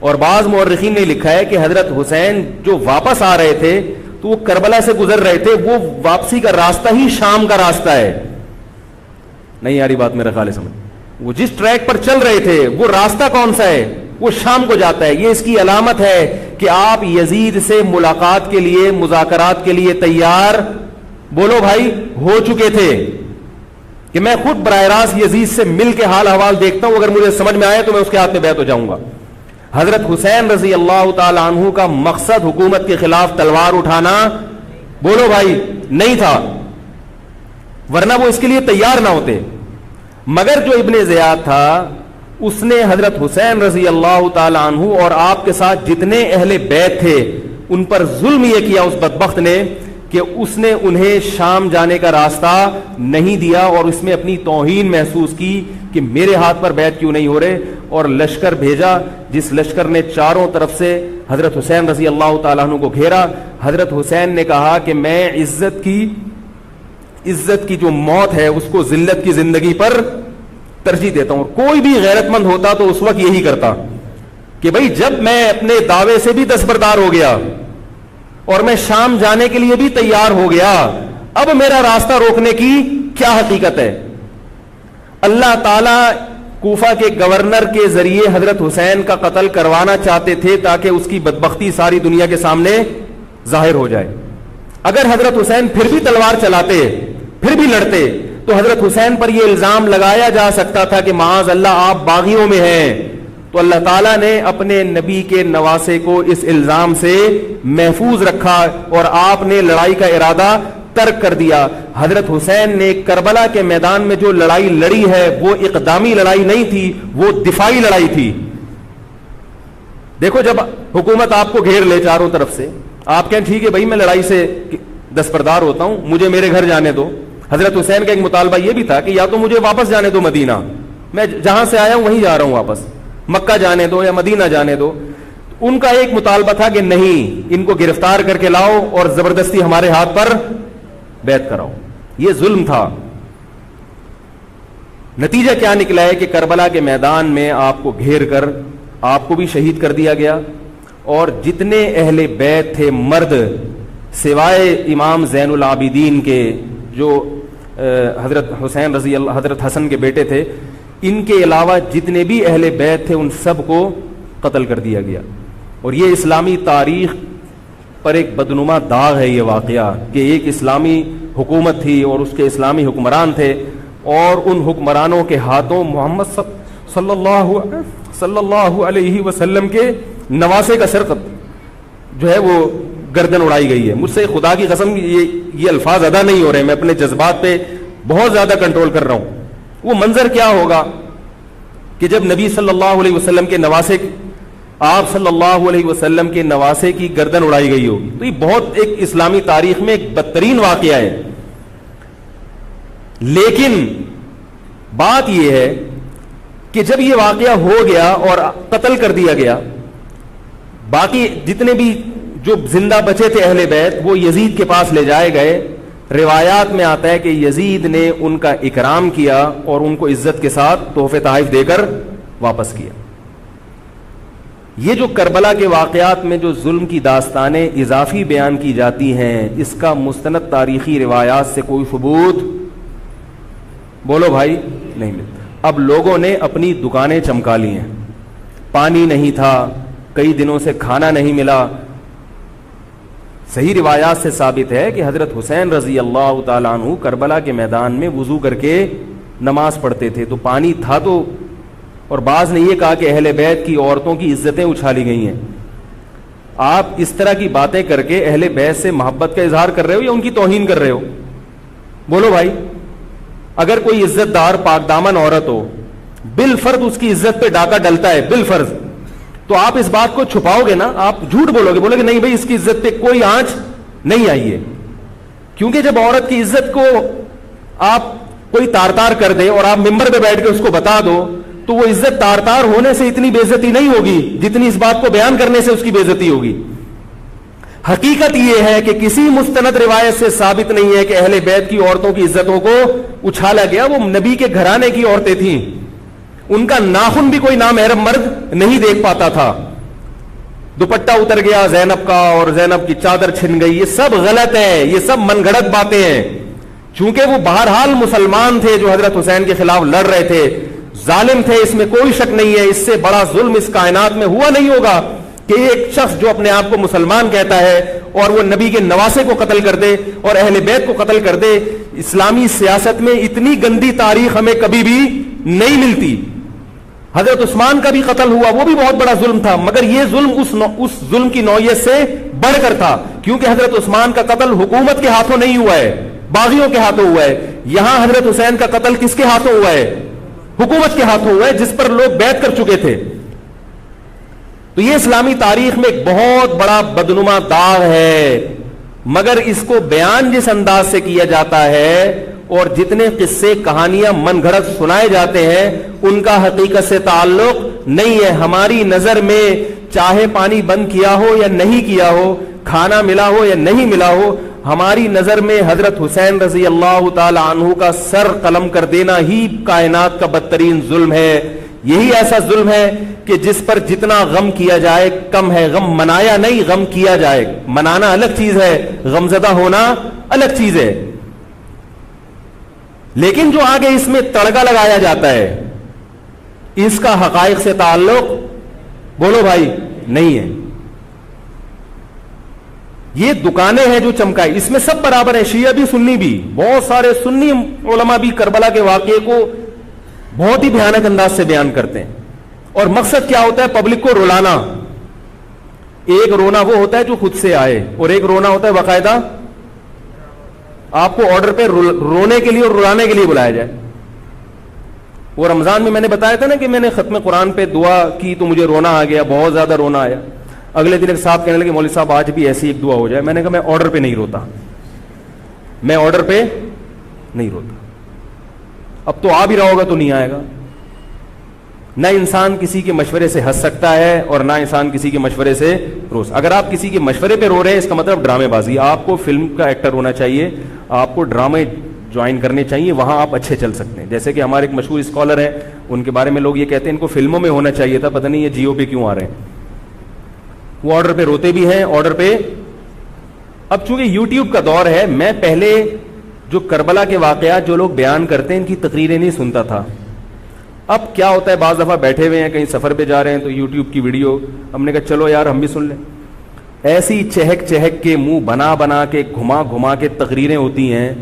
اور بعض مورخین نے لکھا ہے کہ حضرت حسین جو واپس آ رہے تھے تو وہ کربلا سے گزر رہے تھے, وہ واپسی کا راستہ ہی شام کا راستہ ہے. نہیں یاری بات میرا خیال ہے سمجھ, وہ جس ٹریک پر چل رہے تھے وہ راستہ کون سا ہے, وہ شام کو جاتا ہے. یہ اس کی علامت ہے کہ آپ یزید سے ملاقات کے لیے, مذاکرات کے لیے تیار, بولو بھائی, ہو چکے تھے. کہ میں خود براہ راست یزید سے مل کے حال حوال دیکھتا ہوں, اگر مجھے سمجھ میں آئے تو میں اس کے ہاتھ میں بیعت ہو جاؤں گا. حضرت حسین رضی اللہ تعالی عنہ کا مقصد حکومت کے خلاف تلوار اٹھانا, بولو بھائی, نہیں تھا, ورنہ وہ اس کے لیے تیار نہ ہوتے. مگر جو ابن زیاد تھا اس نے حضرت حسین رضی اللہ تعالی عنہ اور آپ کے ساتھ جتنے اہل بیت تھے ان پر ظلم یہ کیا اس بدبخت نے کہ اس نے انہیں شام جانے کا راستہ نہیں دیا, اور اس میں اپنی توہین محسوس کی کہ میرے ہاتھ پر بیعت کیوں نہیں ہو رہے, اور لشکر بھیجا جس لشکر نے چاروں طرف سے حضرت حسین رضی اللہ تعالیٰ عنہ کو گھیرا. حضرت حسین نے کہا کہ میں عزت کی جو موت ہے اس کو ذلت کی زندگی پر ترجیح دیتا ہوں. کوئی بھی غیرت مند ہوتا تو اس وقت یہی کرتا کہ بھئی جب میں اپنے دعوے سے بھی دستبردار ہو گیا اور میں شام جانے کے لیے بھی تیار ہو گیا, اب میرا راستہ روکنے کی کیا حقیقت ہے. اللہ تعالی کوفہ کے گورنر کے ذریعے حضرت حسین کا قتل کروانا چاہتے تھے تاکہ اس کی بدبختی ساری دنیا کے سامنے ظاہر ہو جائے. اگر حضرت حسین پھر بھی تلوار چلاتے, پھر بھی لڑتے, تو حضرت حسین پر یہ الزام لگایا جا سکتا تھا کہ معاذ اللہ آپ باغیوں میں ہیں. تو اللہ تعالیٰ نے اپنے نبی کے نواسے کو اس الزام سے محفوظ رکھا اور آپ نے لڑائی کا ارادہ ترک کر دیا. حضرت حسین نے کربلا کے میدان میں جو لڑائی لڑی ہے وہ اقدامی لڑائی نہیں تھی, وہ دفاعی لڑائی تھی. دیکھو جب حکومت آپ کو گھیر لے چاروں طرف سے, آپ کہیں ٹھیک ہے بھائی میں لڑائی سے دستبردار ہوتا ہوں, مجھے میرے گھر جانے دو. حضرت حسین کا ایک مطالبہ یہ بھی تھا کہ یا تو مجھے واپس جانے دو مدینہ, میں جہاں سے آیا ہوں وہیں جا رہا ہوں واپس, مکہ جانے دو یا مدینہ جانے دو. ان کا ایک مطالبہ تھا کہ نہیں, ان کو گرفتار کر کے لاؤ اور زبردستی ہمارے ہاتھ پر بیعت کراؤ. یہ ظلم تھا. نتیجہ کیا نکلا ہے کہ کربلا کے میدان میں آپ کو گھیر کر آپ کو بھی شہید کر دیا گیا, اور جتنے اہل بیت تھے مرد سوائے امام زین العابدین کے جو حضرت حسین رضی اللہ, حضرت حسن کے بیٹے تھے, ان کے علاوہ جتنے بھی اہل بیت تھے ان سب کو قتل کر دیا گیا. اور یہ اسلامی تاریخ پر ایک بدنما داغ ہے یہ واقعہ کہ ایک اسلامی حکومت تھی اور اس کے اسلامی حکمران تھے, اور ان حکمرانوں کے ہاتھوں محمد صلی اللہ علیہ وسلم کے نواسے کا سر جو ہے وہ گردن اڑائی گئی ہے. مجھ سے خدا کی قسم یہ الفاظ ادا نہیں ہو رہے, میں اپنے جذبات پہ بہت زیادہ کنٹرول کر رہا ہوں. وہ منظر کیا ہوگا کہ جب نبی صلی اللہ علیہ وسلم کے نواسے, آپ صلی اللہ علیہ وسلم کے نواسے کی گردن اڑائی گئی ہوگی. تو یہ بہت ایک اسلامی تاریخ میں ایک بدترین واقعہ ہے. لیکن بات یہ ہے کہ جب یہ واقعہ ہو گیا اور قتل کر دیا گیا, باقی جتنے بھی جو زندہ بچے تھے اہل بیت وہ یزید کے پاس لے جائے گئے. روایات میں آتا ہے کہ یزید نے ان کا اکرام کیا اور ان کو عزت کے ساتھ تحفے تحائف دے کر واپس کیا. یہ جو کربلا کے واقعات میں جو ظلم کی داستانیں اضافی بیان کی جاتی ہیں, اس کا مستند تاریخی روایات سے کوئی ثبوت, بولو بھائی, نہیں ملتا. اب لوگوں نے اپنی دکانیں چمکا لی ہیں, پانی نہیں تھا, کئی دنوں سے کھانا نہیں ملا. صحیح روایات سے ثابت ہے کہ حضرت حسین رضی اللہ تعالیٰ عنہ کربلا کے میدان میں وضو کر کے نماز پڑھتے تھے, تو پانی تھا تو. اور بعض نے یہ کہا کہ اہل بیت کی عورتوں کی عزتیں اچھالی گئی ہیں. آپ اس طرح کی باتیں کر کے اہل بیت سے محبت کا اظہار کر رہے ہو یا ان کی توہین کر رہے ہو؟ بولو بھائی. اگر کوئی عزت دار پاک دامن عورت ہو, بالفرض اس کی عزت پہ ڈاکہ ڈلتا ہے, بالفرض, تو آپ اس بات کو چھپاؤ گے نا, آپ جھوٹ بولو گے, بولو گے نہیں بھائی اس کی عزت پہ کوئی آنچ نہیں آئی ہے. کیونکہ جب عورت کی عزت کو آپ کوئی تار تار کر دے اور آپ ممبر پہ بیٹھ کے اس کو بتا دو, تو وہ عزت تار تار ہونے سے اتنی بے عزتی نہیں ہوگی جتنی اس بات کو بیان کرنے سے اس کی بے عزتی ہوگی. حقیقت یہ ہے کہ کسی مستند روایت سے ثابت نہیں ہے کہ اہل بیت کی عورتوں کی عزتوں کو اچھالا گیا. وہ نبی کے گھرانے کی عورتیں تھیں, ان کا ناخن بھی کوئی نامحرم مرد نہیں دیکھ پاتا تھا. دوپٹہ اتر گیا زینب کا اور زینب کی چادر چھن گئی. یہ سب غلط ہے, یہ سب من گھڑت باتیں ہیں. چونکہ وہ بہرحال مسلمان تھے جو حضرت حسین کے خلاف لڑ رہے تھے, ظالم تھے, اس میں کوئی شک نہیں ہے. اس سے بڑا ظلم اس کائنات میں ہوا نہیں ہوگا کہ ایک شخص جو اپنے آپ کو مسلمان کہتا ہے اور وہ نبی کے نواسے کو قتل کر دے اور اہل بیت کو قتل کر دے. اسلامی سیاست میں اتنی گندی تاریخ ہمیں کبھی بھی نہیں ملتی. حضرت عثمان کا بھی قتل ہوا, وہ بھی بہت بڑا ظلم تھا, مگر یہ ظلم اس ظلم کی نوعیت سے بڑھ کر تھا, کیونکہ حضرت عثمان کا قتل حکومت کے ہاتھوں نہیں ہوا ہے, باغیوں کے ہاتھوں ہوا ہے. یہاں حضرت حسین کا قتل کس کے ہاتھوں ہوا ہے؟ حکومت کے ہاتھوں ہوا ہے, جس پر لوگ بیعت کر چکے تھے. تو یہ اسلامی تاریخ میں ایک بہت بڑا بدنما داغ ہے, مگر اس کو بیان جس انداز سے کیا جاتا ہے اور جتنے قصے کہانیاں من گھڑت سنائے جاتے ہیں ان کا حقیقت سے تعلق نہیں ہے. ہماری نظر میں چاہے پانی بند کیا ہو یا نہیں کیا ہو, کھانا ملا ہو یا نہیں ملا ہو, ہماری نظر میں حضرت حسین رضی اللہ تعالی عنہ کا سر قلم کر دینا ہی کائنات کا بدترین ظلم ہے. یہی ایسا ظلم ہے کہ جس پر جتنا غم کیا جائے کم ہے. غم منایا نہیں, غم کیا جائے. منانا الگ چیز ہے, غمزدہ ہونا الگ چیز ہے. لیکن جو آگے اس میں تڑکا لگایا جاتا ہے اس کا حقائق سے تعلق بولو بھائی نہیں ہے. یہ دکانیں ہیں جو چمکائی, اس میں سب برابر ہیں, شیعہ بھی سنی بھی. بہت سارے سنی علماء بھی کربلا کے واقعے کو بہت ہی بھیانک انداز سے بیان کرتے ہیں, اور مقصد کیا ہوتا ہے؟ پبلک کو رلانا. ایک رونا وہ ہوتا ہے جو خود سے آئے, اور ایک رونا ہوتا ہے باقاعدہ آپ کو آرڈر پہ رونے کے لیے اور رلانے کے لیے بلایا جائے. وہ رمضان میں نے بتایا تھا نا کہ میں نے ختم قرآن پہ دعا کی تو مجھے رونا آ گیا, بہت زیادہ رونا آیا. اگلے دن ایک صاحب کہنے لگے مولوی صاحب آج بھی ایسی ایک دعا ہو جائے. میں نے کہا میں آرڈر پہ نہیں روتا, میں آرڈر پہ نہیں روتا. اب تو آ بھی رہا ہوگا تو نہیں آئے گا. نہ انسان کسی کے مشورے سے ہنس سکتا ہے اور نہ انسان کسی کے مشورے سے رو. اگر آپ کسی کے مشورے پہ رو رہے ہیں اس کا مطلب ڈرامے بازی. آپ کو فلم کا ایکٹر ہونا چاہیے, آپ کو ڈرامے جوائن کرنے چاہیے, وہاں آپ اچھے چل سکتے ہیں. جیسے کہ ہمارے ایک مشہور اسکالر ہیں, ان کے بارے میں لوگ یہ کہتے ہیں ان کو فلموں میں ہونا چاہیے تھا, پتہ نہیں یہ جیو پہ کیوں آ رہے ہیں. وہ آرڈر پہ روتے بھی ہیں, آرڈر پہ. اب چونکہ یوٹیوب کا دور ہے, میں پہلے جو کربلا کے واقعات جو لوگ بیان کرتے ہیں ان کی تقریریں نہیں سنتا تھا. اب کیا ہوتا ہے, بعض دفعہ بیٹھے ہوئے ہیں کہیں سفر پہ جا رہے ہیں تو یوٹیوب کی ویڈیو, ہم نے کہا چلو یار ہم بھی سن لیں. ایسی چہک چہک کے منہ بنا بنا کے گھما گھما کے تقریریں ہوتی ہیں,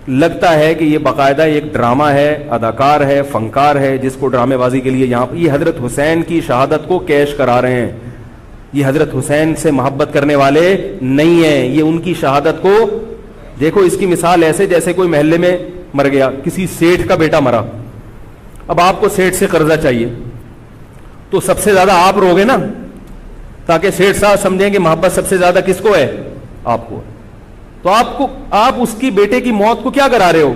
لگتا ہے کہ یہ باقاعدہ ایک ڈرامہ ہے, اداکار ہے, فنکار ہے جس کو ڈرامے بازی کے لیے یہاں پر. یہ حضرت حسین کی شہادت کو کیش کرا رہے ہیں. یہ حضرت حسین سے محبت کرنے والے نہیں ہیں, یہ ان کی شہادت کو. دیکھو اس کی مثال ایسے جیسے کوئی محلے میں مر گیا, کسی سیٹھ کا بیٹا مرا, اب آپ کو سیٹھ سے قرضہ چاہیے تو سب سے زیادہ آپ روگے نا, تاکہ سیٹھ صاحب سمجھیں کہ محبت سب سے زیادہ کس کو ہے؟ آپ کو. تو آپ اس کی بیٹے کی موت کو کیا کرا رہے ہو؟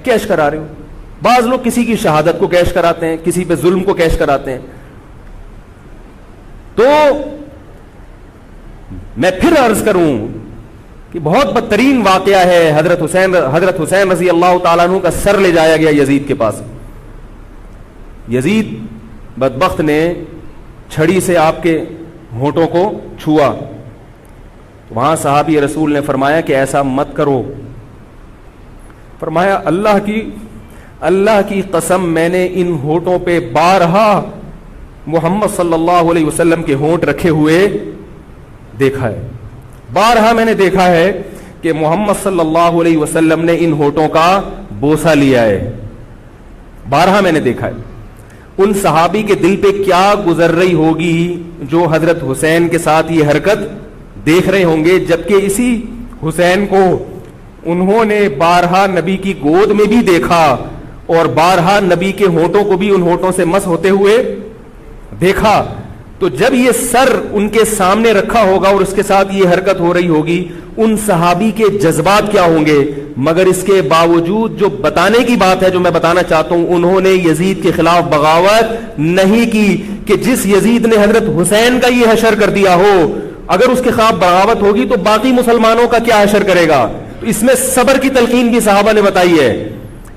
کیش کرا رہے ہو. بعض لوگ کسی کی شہادت کو کیش کراتے ہیں, کسی پہ ظلم کو کیش کراتے ہیں. تو میں پھر عرض کروں کہ بہت بدترین واقعہ ہے. حضرت حسین رضی اللہ تعالیٰ عنہ کا سر لے جایا گیا یزید کے پاس. یزید بدبخت نے چھڑی سے آپ کے ہونٹوں کو چھوا. وہاں صحابی رسول نے فرمایا کہ ایسا مت کرو. فرمایا اللہ کی قسم میں نے ان ہونٹوں پہ بارہا محمد صلی اللہ علیہ وسلم کے ہونٹ رکھے ہوئے دیکھا ہے. بارہا میں نے دیکھا ہے کہ محمد صلی اللہ علیہ وسلم نے ان ہونٹوں کا بوسہ لیا ہے. بارہا میں نے دیکھا ہے. ان صحابی کے دل پہ کیا گزر رہی ہوگی جو حضرت حسین کے ساتھ یہ حرکت دیکھ رہے ہوں گے, جبکہ اسی حسین کو انہوں نے بارہا نبی کی گود میں بھی دیکھا اور بارہا نبی کے ہونٹوں کو بھی ان ہونٹوں سے مس ہوتے ہوئے دیکھا. تو جب یہ سر ان کے سامنے رکھا ہوگا اور اس کے ساتھ یہ حرکت ہو رہی ہوگی, ان صحابی کے جذبات کیا ہوں گے. مگر اس کے باوجود جو بتانے کی بات ہے, جو میں بتانا چاہتا ہوں, انہوں نے یزید کے خلاف بغاوت نہیں کی کہ جس یزید نے حضرت حسین کا یہ حشر کر دیا ہو, اگر اس کے خلاف بغاوت ہوگی تو باقی مسلمانوں کا کیا حشر کرے گا. تو اس میں صبر کی تلقین بھی صحابہ نے بتائی ہے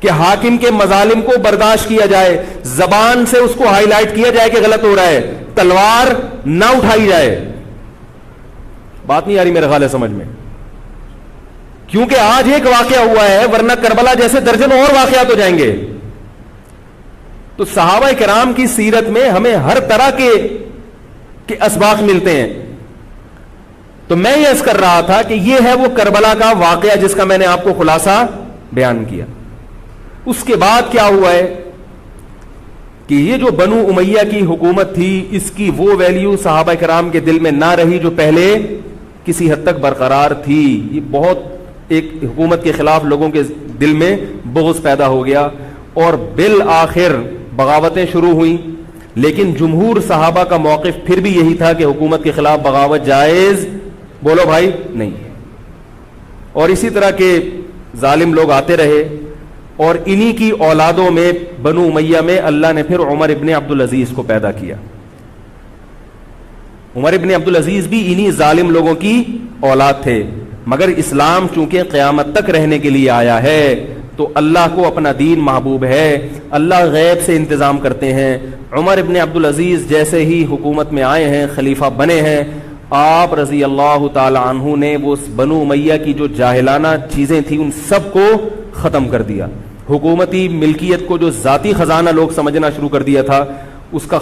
کہ حاکم کے مظالم کو برداشت کیا جائے, زبان سے اس کو ہائی لائٹ کیا جائے کہ غلط ہو رہا ہے, تلوار نہ اٹھائی جائے. بات نہیں آ رہی میرے خیال ہے سمجھ میں؟ کیونکہ آج ایک واقعہ ہوا ہے, ورنہ کربلا جیسے درجنوں اور واقعات ہو جائیں گے. تو صحابہ کرام کی سیرت میں ہمیں ہر طرح کے اسباق ملتے ہیں. تو میں یہ عرض کر رہا تھا کہ یہ ہے وہ کربلا کا واقعہ جس کا میں نے آپ کو خلاصہ بیان کیا. اس کے بعد کیا ہوا ہے کہ یہ جو بنو امیہ کی حکومت تھی, اس کی وہ ویلیو صحابہ کرام کے دل میں نہ رہی جو پہلے کسی حد تک برقرار تھی. یہ بہت ایک حکومت کے خلاف لوگوں کے دل میں بغض پیدا ہو گیا اور بالآخر بغاوتیں شروع ہوئیں. لیکن جمہور صحابہ کا موقف پھر بھی یہی تھا کہ حکومت کے خلاف بغاوت جائز, بولو بھائی, نہیں. اور اسی طرح کے ظالم لوگ آتے رہے اور انہی کی اولادوں میں بنو امیہ میں اللہ نے پھر عمر ابن عبدالعزیز کو پیدا کیا. عمر ابن عبدالعزیز بھی انہی ظالم لوگوں کی اولاد تھے, مگر اسلام چونکہ قیامت تک رہنے کے لیے آیا ہے تو اللہ کو اپنا دین محبوب ہے, اللہ غیب سے انتظام کرتے ہیں. عمر ابن عبدالعزیز جیسے ہی حکومت میں آئے ہیں, خلیفہ بنے ہیں, آپ رضی اللہ تعالی عنہ نے وہ بنو امیہ کی جو جاہلانہ چیزیں تھیں ان سب کو ختم کر دیا. حکومتی ملکیت کو جو ذاتی خزانہ لوگ سمجھنا شروع کر دیا تھا اس کو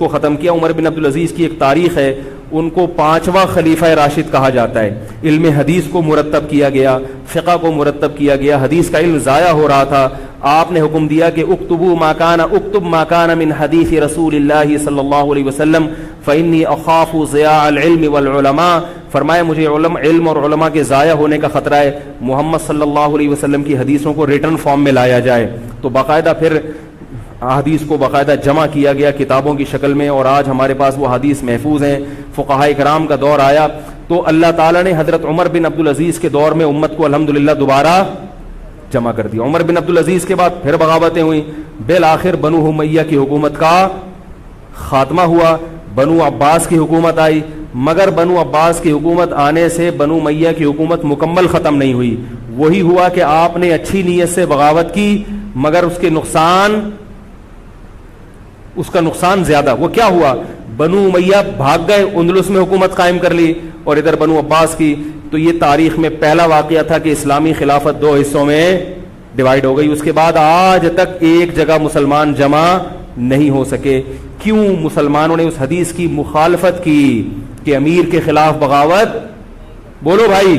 ختم کیا. عمر بن عبدالعزیز کی ایک تاریخ ہے, ان کو 5واں خلیفہ راشد کہا جاتا ہے. علم حدیث کو مرتب کیا گیا, فقہ کو مرتب کیا گیا, حدیث کا علم ضائع ہو رہا تھا. آپ نے حکم دیا کہ اکتب ما کان من حدیث رسول اللہ صلی اللہ علیہ وسلم فإنی اخاف ضیاع العلم والعلماء. فرمایا مجھے علم اور علماء کے ضائع ہونے کا خطرہ ہے, محمد صلی اللہ علیہ وسلم کی حدیثوں کو ریٹن فارم میں لایا جائے. تو باقاعدہ پھر حدیث کو باقاعدہ جمع کیا گیا کتابوں کی شکل میں, اور آج ہمارے پاس وہ حدیث محفوظ ہیں. فقہاء کرام کا دور آیا تو اللہ تعالیٰ نے حضرت عمر بن عبدالعزیز کے دور میں امت کو الحمدللہ دوبارہ جمع کر دیا. عمر بن عبدالعزیز کے بعد پھر بغاوتیں ہوئیں, بالآخر بنو امیہ کی حکومت کا خاتمہ ہوا, بنو عباس کی حکومت آئی. مگر بنو عباس کی حکومت آنے سے بنو امیہ کی حکومت مکمل ختم نہیں ہوئی. وہی ہوا کہ آپ نے اچھی نیت سے بغاوت کی مگر اس کا نقصان زیادہ. وہ کیا ہوا, بنو امیہ بھاگ گئے, اندلس میں حکومت قائم کر لی, اور ادھر بنو عباس کی. تو یہ تاریخ میں پہلا واقعہ تھا کہ اسلامی خلافت 2 حصوں میں ڈیوائیڈ ہو گئی. اس کے بعد آج تک ایک جگہ مسلمان جمع نہیں ہو سکے. کیوں؟ مسلمانوں نے اس حدیث کی مخالفت کی کہ امیر کے خلاف بغاوت, بولو بھائی,